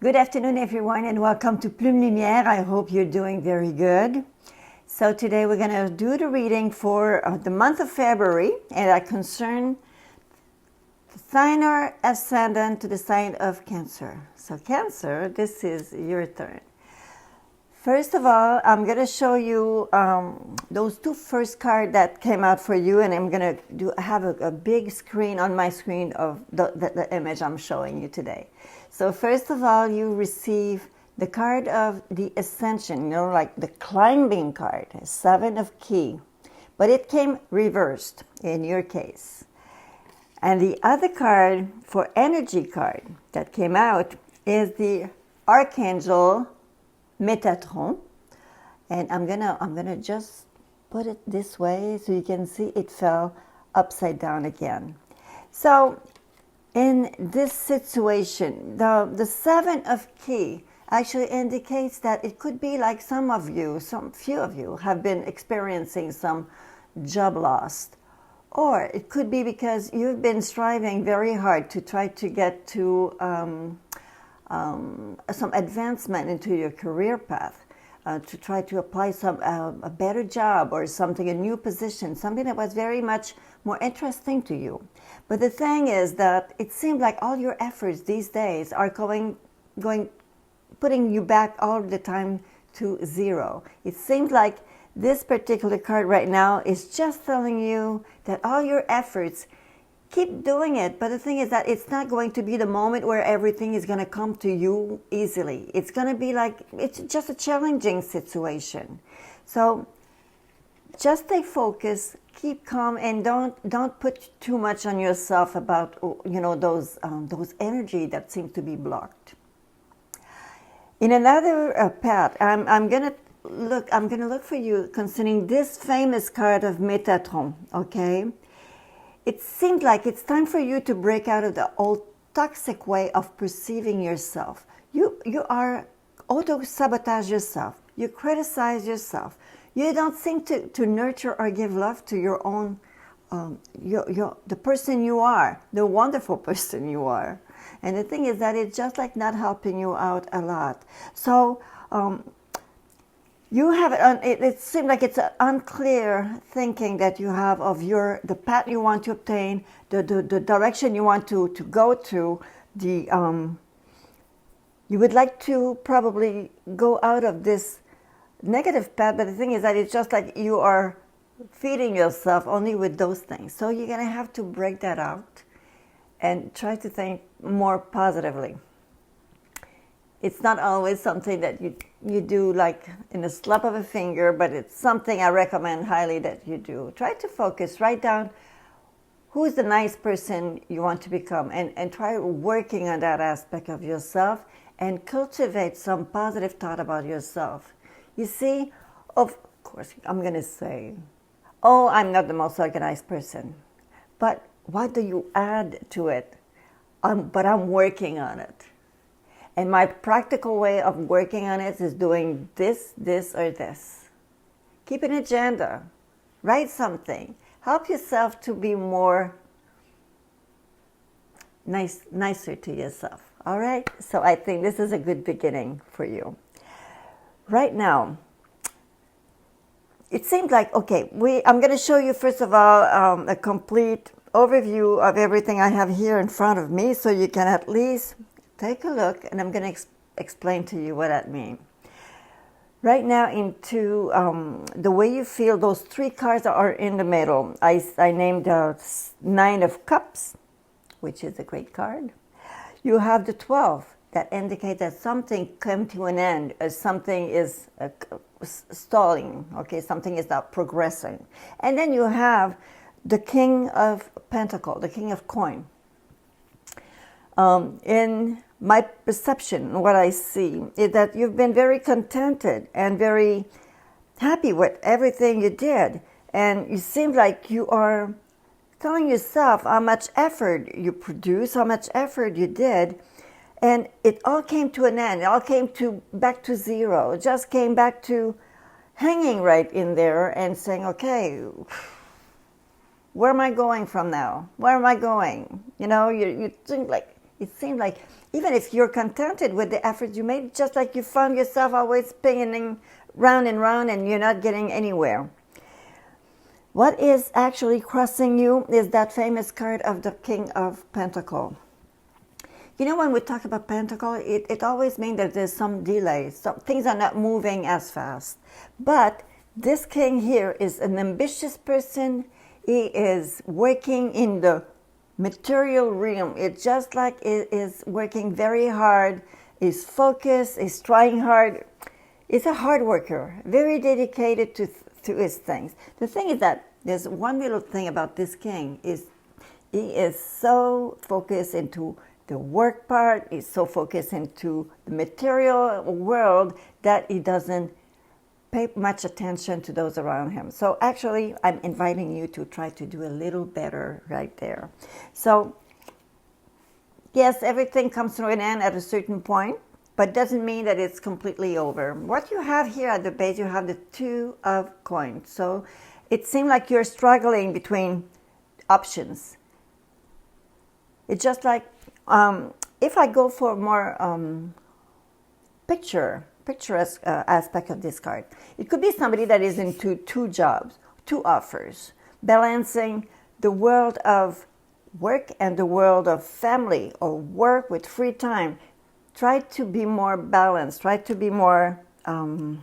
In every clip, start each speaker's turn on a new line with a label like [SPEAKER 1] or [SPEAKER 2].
[SPEAKER 1] Good afternoon, everyone, and welcome to Plume Lumière. I hope you're doing very good. So today we're going to do the reading for the month of February, and I concern the sign or ascendant to the sign of Cancer. So Cancer, this is your turn. First of all, I'm going to show you those two first cards that came out for you, and I'm going to have a big screen on my screen of the image I'm showing you today. So first of all, you receive the card of the Ascension, like the climbing card, Seven of Key, but it came reversed in your case. And the other card for energy card that came out is the Archangel Metatron, and I'm gonna just put it this way so you can see it fell upside down again. So in this situation, the Seven of Key actually indicates that it could be like few of you have been experiencing some job loss, or it could be because you've been striving very hard to try to get to some advancement into your career path, to try to apply a better job or something, a new position, something that was very much more interesting to you. But the thing is that it seemed like all your efforts these days are putting you back all the time to zero. It seems like this particular card right now is just telling you that all your efforts, keep doing it, but the thing is that it's not going to be the moment where everything is going to come to you easily. It's going to be like, it's just a challenging situation. So just stay focused, keep calm, and don't put too much on yourself about those energy that seem to be blocked. In another path, I'm gonna look for you concerning this famous card of Metatron. Okay. It seems like it's time for you to break out of the old toxic way of perceiving yourself. You are auto-sabotage yourself. You criticize yourself. You don't seem to nurture or give love to your own, the person you are, the wonderful person you are. And the thing is that it's just like not helping you out a lot. So you have it seems like it's an unclear thinking that you have of the path you want to obtain, the direction you want to go to. You would like to probably go out of this negative path, but the thing is that it's just like you are feeding yourself only with those things. So you're gonna have to break that out and try to think more positively. It's not always something that you do like in a slap of a finger, but it's something I recommend highly that you do. Try to focus, write down who's the nice person you want to become, and try working on that aspect of yourself and cultivate some positive thought about yourself. You see, of course, I'm going to say, oh, I'm not the most organized person, but what do you add to it? But I'm working on it. And my practical way of working on it is doing this, or this. Keep an agenda. Write something. Help yourself to be more nicer to yourself. All right? So I think this is a good beginning for you. Right now, it seems like, okay, I'm going to show you, first of all, a complete overview of everything I have here in front of me, so you can at least take a look, and I'm going to explain to you what that means. Right now, into the way you feel, those three cards are in the middle. I named the Nine of Cups, which is a great card. You have the 12 that indicate that something came to an end, or something is stalling. Okay, something is not progressing. And then you have the King of Pentacles, the King of Coin. In my perception, what I see is that you've been very contented and very happy with everything you did. And you seem like you are telling yourself how much effort you produced, how much effort you did. And it all came to an end. It all came back to zero. It just came back to hanging right in there and saying, okay, where am I going from now? Where am I going? You think like It seemed like even if you're contented with the effort you made, just like you found yourself always spinning round and round and you're not getting anywhere. What is actually crossing you is that famous card of the King of Pentacles. You know, when we talk about Pentacle, it always means that there's some delay. Some things are not moving as fast. But this king here is an ambitious person. He is working in the material realm. It's just like it is working very hard. He's focused. He's trying hard. He's a hard worker, very dedicated to his things. The thing is that there's one little thing about this king is he is so focused into the work part, he's so focused into the material world that he doesn't pay much attention to those around him. So actually, I'm inviting you to try to do a little better right there. So yes, everything comes to an end at a certain point, but doesn't mean that it's completely over. What you have here at the base, you have the Two of Coins. So it seems like you're struggling between options. It's just like, if I go for more picturesque aspect of this card, it could be somebody that is into two jobs, two offers, balancing the world of work and the world of family, or work with free time. Try to be more balanced. Try to be more, I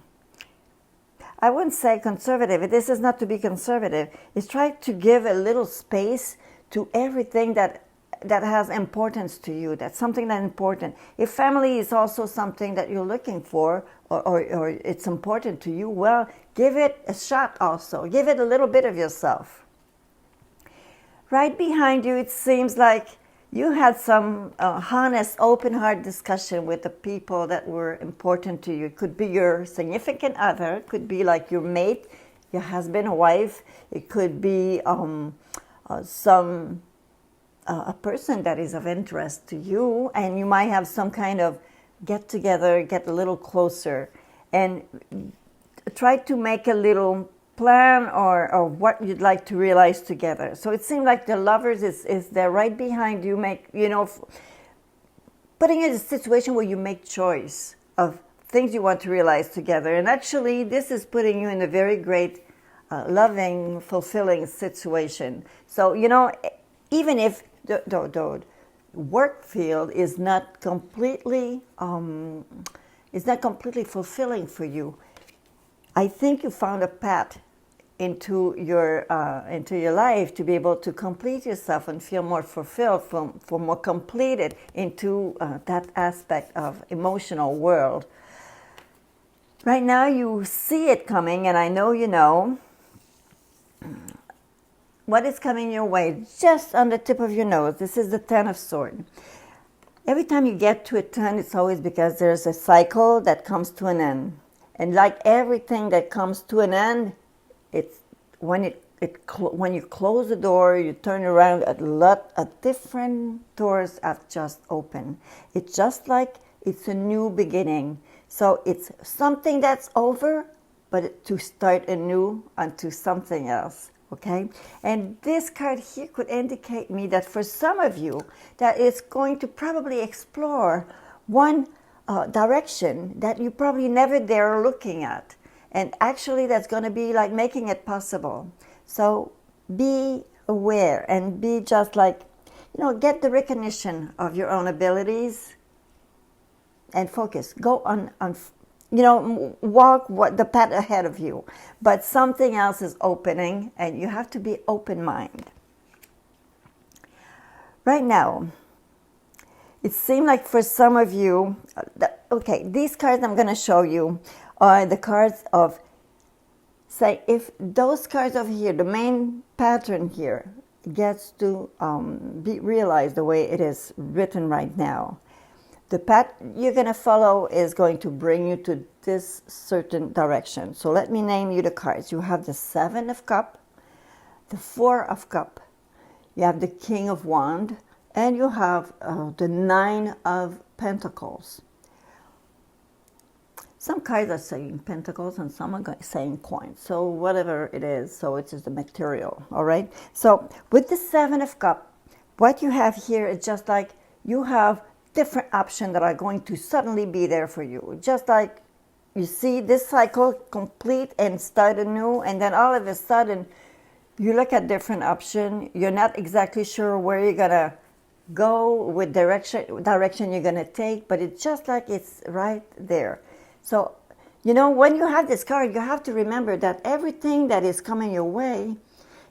[SPEAKER 1] wouldn't say conservative. This is not to be conservative. It's try to give a little space to everything that has importance to you, that's something that's important. If family is also something that you're looking for, or it's important to you, well, give it a shot also. Give it a little bit of yourself. Right behind you, it seems like you had some honest, open-heart discussion with the people that were important to you. It could be your significant other, it could be like your mate, your husband or wife. It could be a person that is of interest to you, and you might have some kind of get-together, get a little closer, and try to make a little plan or what you'd like to realize together. So it seems like the Lovers is there right behind you, putting in a situation where you make choice of things you want to realize together. And actually, this is putting you in a very great, loving, fulfilling situation. So, even if the work field is not completely fulfilling for you, I think you found a path into your life to be able to complete yourself and feel more fulfilled, for more completed into that aspect of emotional world. Right now you see it coming, and I know you know what is coming your way, just on the tip of your nose. This is the Ten of Swords. Every time you get to a 10, it's always because there's a cycle that comes to an end. And like everything that comes to an end, it's when you close the door, you turn around, a lot of different doors have just opened. It's just like it's a new beginning. So it's something that's over, but to start anew onto something else. Okay, and this card here could indicate me that for some of you, that it's going to probably explore one direction that you probably never dare looking at, and actually that's going to be like making it possible. So be aware and be just like, get the recognition of your own abilities and focus. Go on walk the path ahead of you, but something else is opening, and you have to be open-minded. Right now, it seems like for some of you, these cards I'm going to show you are the cards of, say, if those cards over here, the main pattern here, gets to be realized the way it is written right now, the path you're going to follow is going to bring you to this certain direction. So let me name you the cards. You have the Seven of Cups, the Four of Cups, you have the King of Wands, and you have the Nine of Pentacles. Some cards are saying pentacles and some are saying coins. So whatever it is, so it is the material, all right? So with the Seven of Cups, what you have here is just like you have different options that are going to suddenly be there for you. Just like you see this cycle complete and start anew, and then all of a sudden you look at different options. You're not exactly sure where you're going to go, with direction you're going to take, but it's just like it's right there. So, when you have this card, you have to remember that everything that is coming your way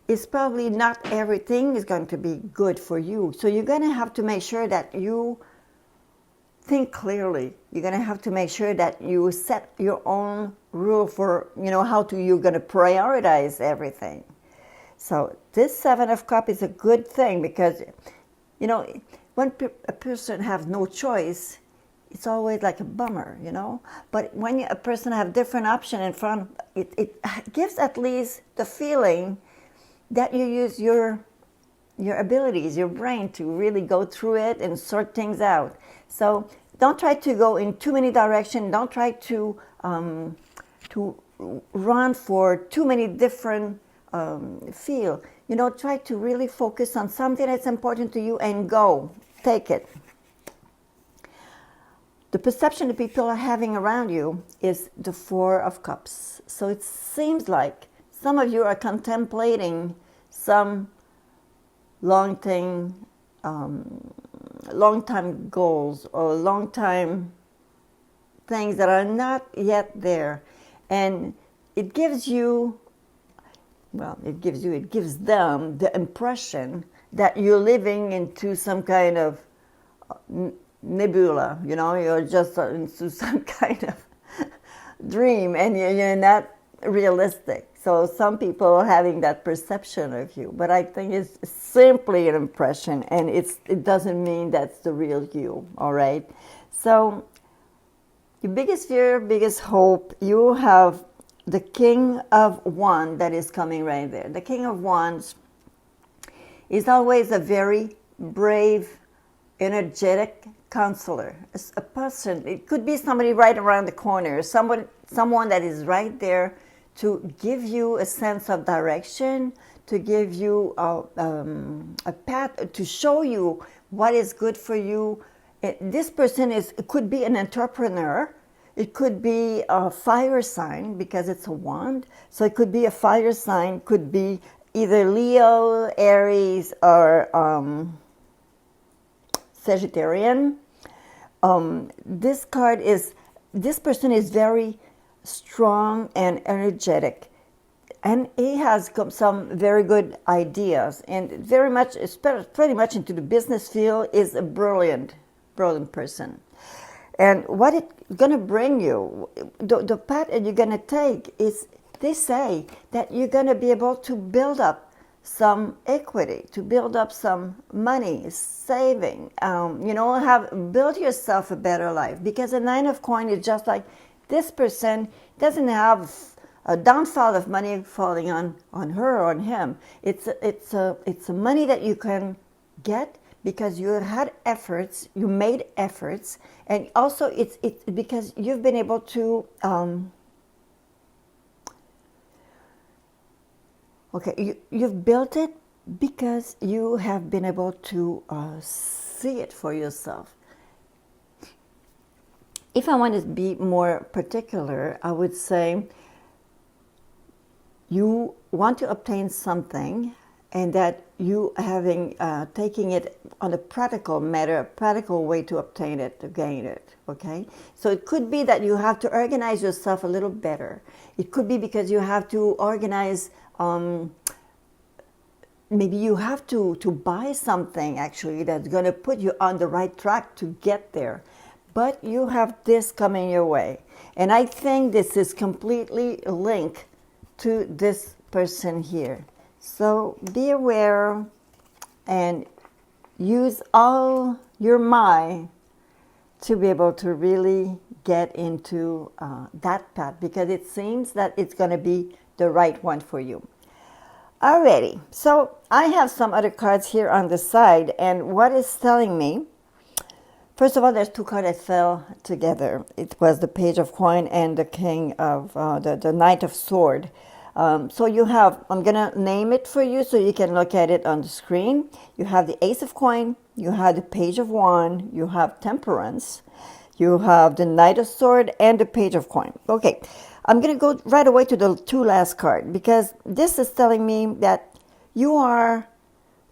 [SPEAKER 1] is probably not everything is going to be good for you. So you're going to have to make sure that you think clearly. You're going to have to make sure that you set your own rule for, you're going to prioritize everything. So this Seven of Cups is a good thing because, when a person has no choice, it's always like a bummer, But when a person have different option in front, it gives at least the feeling that you use your abilities, your brain, to really go through it and sort things out. So don't try to go in too many directions. Don't try to run for too many different feel. Try to really focus on something that's important to you and go. Take it. The perception that people are having around you is the Four of Cups. So it seems like some of you are contemplating some long-time goals or long-time things that are not yet there. And it gives them the impression that you're living into some kind of nebula, you're just into some kind of dream, and you're not realistic. So some people are having that perception of you, but I think it's simply an impression, and it doesn't mean that's the real you, all right? So your biggest fear, biggest hope, you have the King of Wands that is coming right there. The King of Wands is always a very brave, energetic counselor. It's a person, it could be somebody right around the corner, someone that is right there to give you a sense of direction, to give you a path, to show you what is good for you. This person could be an entrepreneur. It could be a fire sign because it's a wand. So it could be a fire sign, could be either Leo, Aries, or Sagittarian. This person is very strong and energetic, and he has some very good ideas, and very much, pretty much into the business field, is a brilliant person. And what it's going to bring you, the path that you're going to take is, they say that you're going to be able to build up some equity, to build up some money, saving, build yourself a better life. Because a Nine of Coins is just like, this person doesn't have a downfall of money falling on her or on him. It's a money that you can get because you had efforts, you made efforts, and also it's because you've been able to you've built it because you have been able to see it for yourself. If I want to be more particular, I would say you want to obtain something, and that you taking it on a practical matter, a practical way to obtain it, to gain it, okay? So it could be that you have to organize yourself a little better. It could be because you have to organize, maybe you have to buy something actually that's going to put you on the right track to get there. But you have this coming your way. And I think this is completely linked to this person here. So be aware and use all your mind to be able to really get into that path, because it seems that it's going to be the right one for you. Alrighty, so I have some other cards here on the side, and what it's telling me, first of all, there's two cards that fell together. It was the Page of Coins and the King of the Knight of Sword. So you have, I'm going to name it for you so you can look at it on the screen. You have the Ace of Coin, you have the Page of Wand, you have Temperance, you have the Knight of Sword, and the Page of Coin. Okay, I'm going to go right away to the two last cards because this is telling me that you are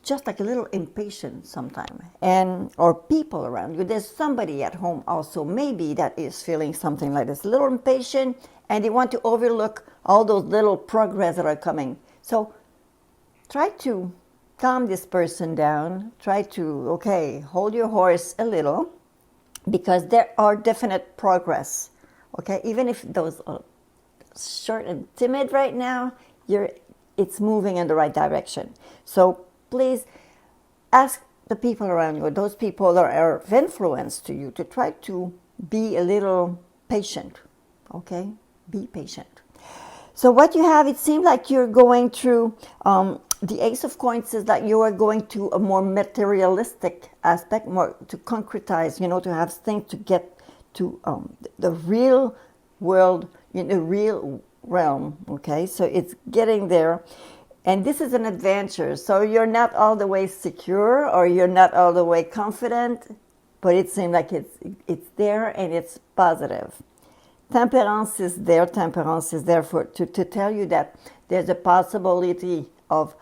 [SPEAKER 1] just like a little impatient sometimes, and or people around you. There's somebody at home also maybe that is feeling something like this, a little impatient, and they want to overlook all those little progress that are coming. So try to calm this person down. Try to, okay, hold your horse a little, because there are definite progress. Okay, even if those are short and timid right now, it's moving in the right direction. So please ask the people around you, those people that are of influence to you, to try to be a little patient. Okay, be patient. So what you have, it seems like you're going through, the Ace of Coins says that you are going to a more materialistic aspect, more to concretize, to have things to get to the real world, in the real realm, okay? So it's getting there. And this is an adventure, so you're not all the way secure or you're not all the way confident, but it seems like it's there and it's positive. Temperance is there. Temperance is there to tell you that there's a possibility of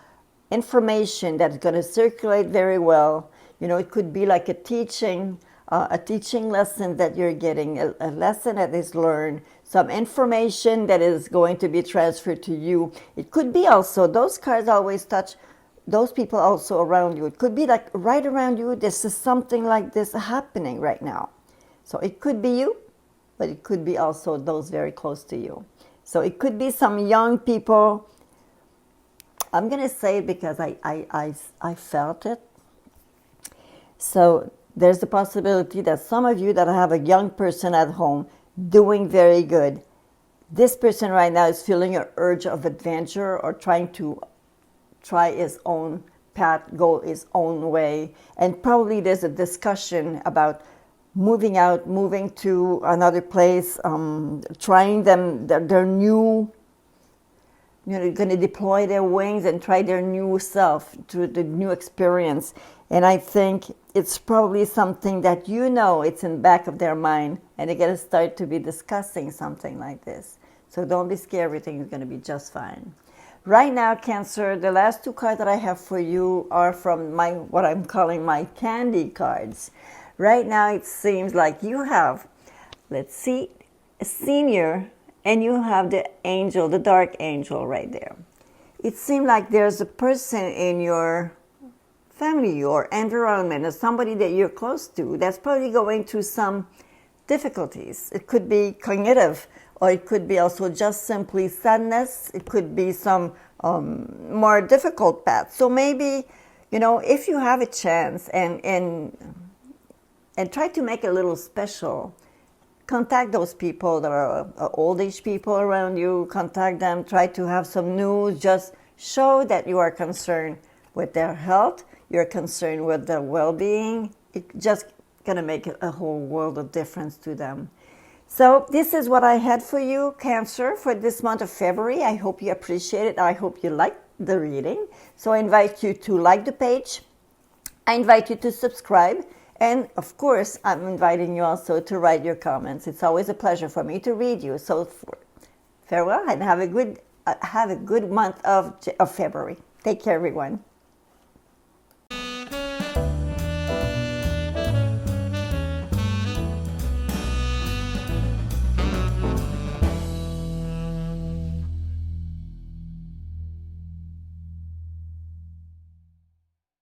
[SPEAKER 1] information that's going to circulate very well. It could be like a teaching lesson that you're getting, a lesson that is learned, some information that is going to be transferred to you. It could be also, those cards always touch those people also around you. It could be like right around you, this is something like this happening right now. So it could be you, but it could be also those very close to you. So it could be some young people. I'm going to say it because I felt it. So there's the possibility that some of you that have a young person at home doing very good, this person right now is feeling an urge of adventure or trying to try his own path, go his own way. And probably there's a discussion about moving out, moving to another place, trying their new, going to deploy their wings and try their new self to the new experience. And I think it's probably something that it's in the back of their mind, and they're going to start to be discussing something like this. So don't be scared, everything is going to be just fine. Right now, Cancer, the last two cards that I have for you are from what I'm calling my candy cards. Right now, it seems like you have, let's see, a senior, and you have the angel, the dark angel right there. It seems like there's a person in your family or environment or somebody that you're close to that's probably going through some difficulties. It could be cognitive, or it could be also just simply sadness. It could be some more difficult path. So maybe, if you have a chance and try to make it a little special, contact those people that are old age people around you, contact them, try to have some news, just show that you are concerned with their health, you're concerned with their well-being. It's just going to make a whole world of difference to them. So this is what I had for you, Cancer, for this month of February. I hope you appreciate it. I hope you like the reading. So I invite you to like the page. I invite you to subscribe. And of course, I'm inviting you also to write your comments. It's always a pleasure for me to read you. So farewell and have a good month of February. Take care, everyone.